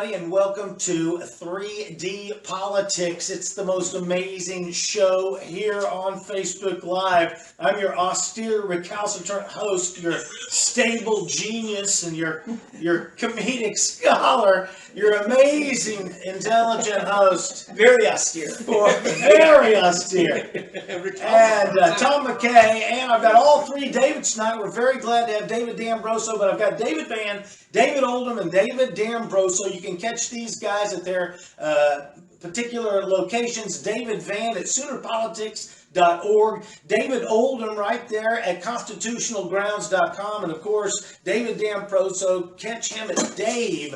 everybody, and welcome to 3D Politics. It's the most amazing show here on Facebook Live. I'm your austere, recalcitrant host, your stable genius, and your comedic scholar, your amazing, intelligent host. Very austere. Very austere. And Tom McKay, and I've got all three Davids tonight. We're very glad to have David D'Ambroso, but I've got David Van, David Oldham, and David D'Ambroso. You can catch these guys at their particular locations. David Van at SoonerPolitics.org. David Oldham right there at ConstitutionalGrounds.com. And, of course, David D'Ambroso. Catch him at Dave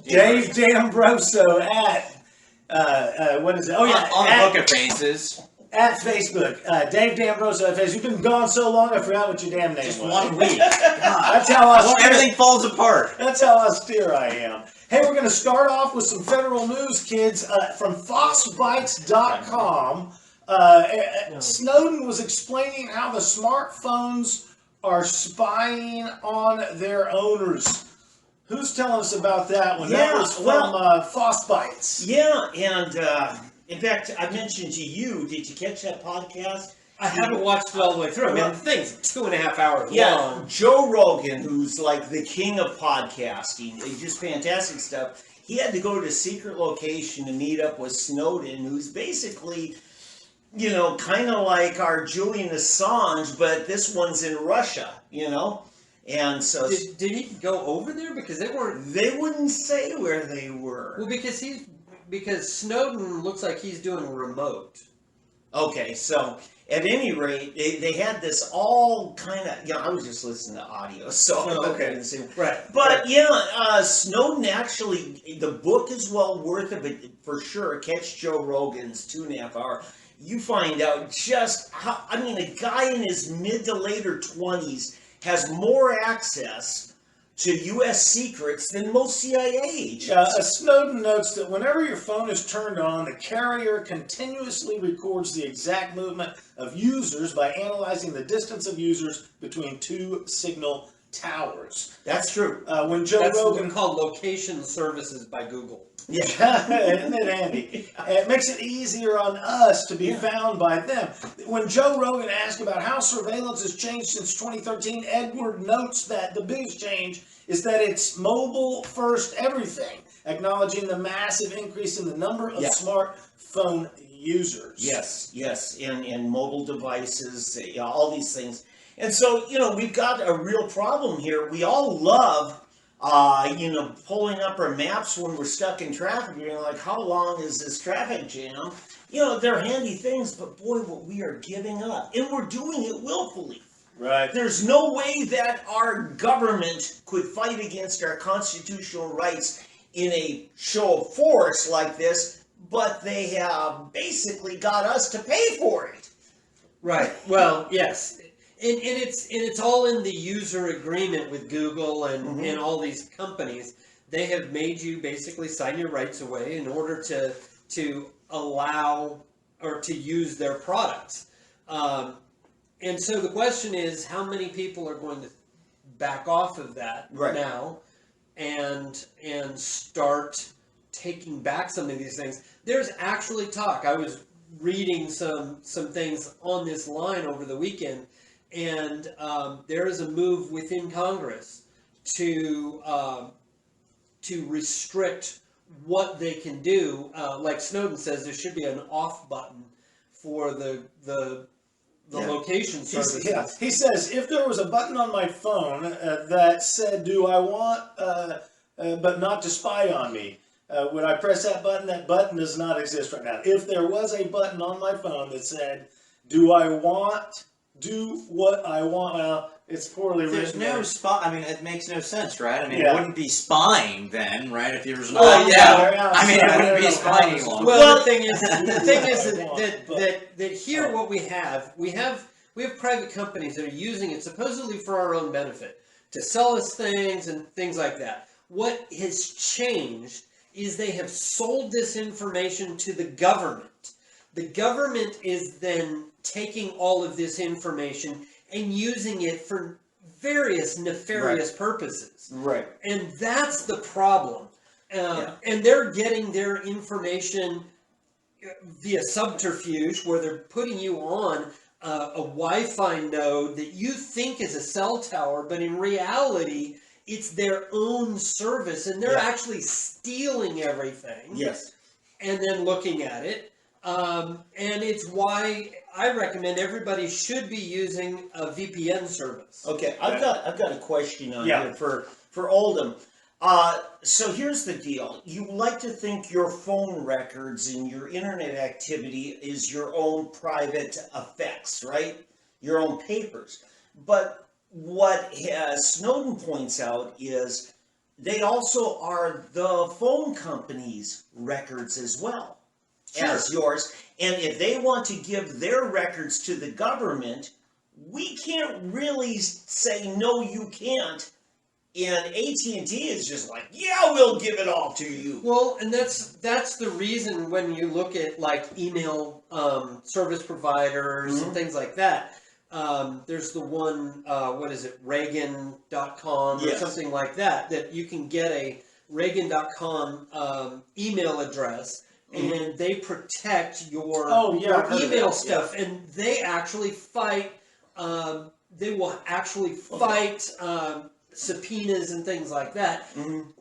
D'Ambroso at, what is it? Oh, yeah. On Book of Faces. At Facebook, Dave D'Ambroso at Facebook. You've been gone so long, I forgot what your damn name was. Just 1 week. That's how austere. Everything falls apart. That's how austere I am. Hey, we're going to start off with some federal news, kids, from FoxBites.com. Snowden was explaining how the smartphones are spying on their owners. Who's telling us about that one? That was from FoxBites. Yeah, and in fact, I mentioned to you, did you catch that podcast? I haven't watched it all the way through. I mean, the thing's 2.5 hours long. Joe Rogan, who's like the king of podcasting, just fantastic stuff. He had to go to a secret location to meet up with Snowden, who's basically, you know, kind of like our Julian Assange, but this one's in Russia, you know? And so... Did he go over there? Because they weren't... They wouldn't say where they were. Well, because Snowden looks like he's doing remote. Okay, so at any rate, they had this all kind of, I was just listening to audio, so okay. Right. But Snowden actually, the book is well worth it for sure. Catch Joe Rogan's 2.5 hour. You find out just how, I mean, a guy in his mid to later 20s has more access to U.S. secrets than most CIA agents. Snowden notes that whenever your phone is turned on, the carrier continuously records the exact movement of users by analyzing the distance of users between two signal towers. That's true. When Joe That's Rogan called Location Services by Google. Yeah, isn't it handy? It makes it easier on us to be found by them. When Joe Rogan asked about how surveillance has changed since 2013, Edward notes that the biggest change is that it's mobile first everything, acknowledging the massive increase in the number of smartphone users. Yes, and mobile devices, all these things. And so, we've got a real problem here. We all love pulling up our maps when we're stuck in traffic, being like, how long is this traffic jam? They're handy things, but boy, what we are giving up. And we're doing it willfully. Right. There's no way that our government could fight against our constitutional rights in a show of force like this, but they have basically got us to pay for it. Right. Well, yes. And it's all in the user agreement with Google and all these companies. They have made you basically sign your rights away in order to allow or to use their products. And so the question is, how many people are going to back off of that now and start taking back some of these things? There's actually talk. I was reading some things on this line over the weekend. And there is a move within Congress to restrict what they can do. Like Snowden says, there should be an off button for the location services. He says, if there was a button on my phone that said, do I want, but not to spy on me, would I press that button? That button does not exist right now. If there was a button on my phone that said, do I want... do what I want. Well, it's poorly written. There's no spy. I mean, it makes no sense, right? I mean, it wouldn't be spying then, right? If there was no. I mean, it wouldn't be spying any longer. Well, the thing is that here what we have private companies that are using it supposedly for our own benefit to sell us things and things like that. What has changed is they have sold this information to the government. The government is then taking all of this information and using it for various nefarious purposes. Right. And that's the problem. And they're getting their information via subterfuge, where they're putting you on a Wi-Fi node that you think is a cell tower, but in reality, it's their own service, and they're actually stealing everything. Yes. And then looking at it. And it's why I recommend everybody should be using a VPN service. Okay, I've got a question on Yeah. here for Oldham. So here's the deal. You like to think your phone records and your internet activity is your own private effects, right? Your own papers. But what Snowden points out is they also are the phone company's records as well as yours. And if they want to give their records to the government, we can't really say, no, you can't. And AT&T is just like, yeah, we'll give it all to you. Well, and that's the reason when you look at like email service providers and things like that. There's the one, what is it, Rogan.com or something like that, that you can get a Rogan.com email address, and they protect your email stuff, and they actually fight. They will actually fight subpoenas and things like that.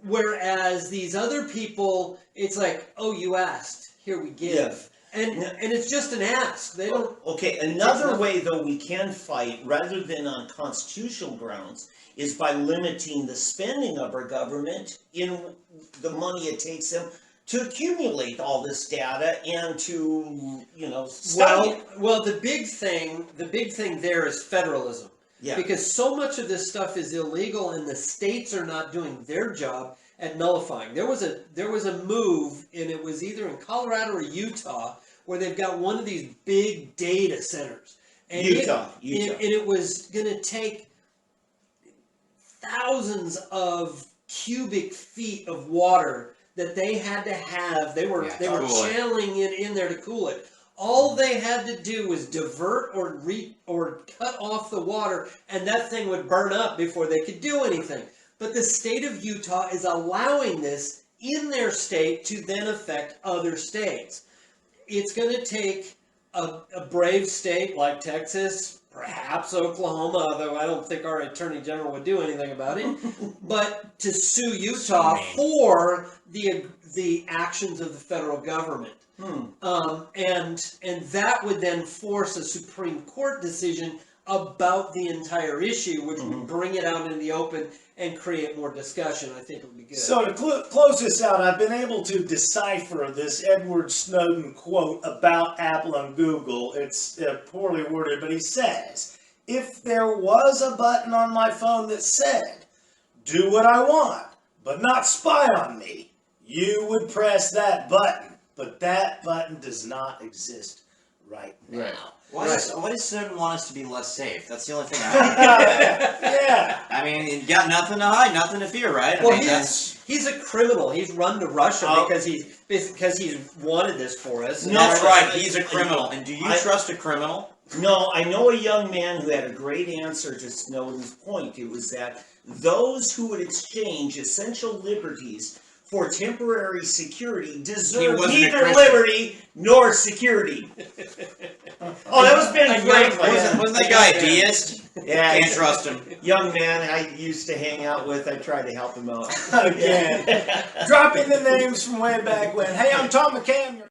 Whereas these other people, it's like, oh, you asked, here we give. And it's just an ask. They don't. Okay, another way though we can fight rather than on constitutional grounds is by limiting the spending of our government in the money it takes them to accumulate all this data and to, study it. Well, the big thing there is federalism. Yeah. Because so much of this stuff is illegal, and the states are not doing their job at nullifying. There was a move, and it was either in Colorado or Utah, where they've got one of these big data centers. And Utah. And it was going to take thousands of cubic feet of water that they had to have. They were channeling it in there to cool it. All they had to do was divert or cut off the water, and that thing would burn up before they could do anything. But the state of Utah is allowing this in their state to then affect other states. It's going to take a brave state like Texas, perhaps Oklahoma, although I don't think our Attorney General would do anything about it, but to sue Utah for the actions of the federal government. And that would then force a Supreme Court decision about the entire issue, which would bring it out into the open and create more discussion. I think it would be good. So to close this out, I've been able to decipher this Edward Snowden quote about Apple and Google. It's poorly worded, but he says, if there was a button on my phone that said, do what I want, but not spy on me, you would press that button. But that button does not exist right now. Why does Snowden want us to be less safe? That's the only thing I I mean, you got nothing to hide, nothing to fear, right? Well, he's a criminal. He's run to Russia because he's wanted this for us. That's right. He's a criminal. And do you trust a criminal? No, I know a young man who had a great answer to Snowden's point. It was that those who would exchange essential liberties for temporary security deserve neither liberty nor security. Oh, that was Ben Franklin. Wasn't that guy a deist? Yeah, can't trust him. Young man I used to hang out with. I tried to help him out. Again. Dropping the names from way back when. Hey, I'm Tom McCann.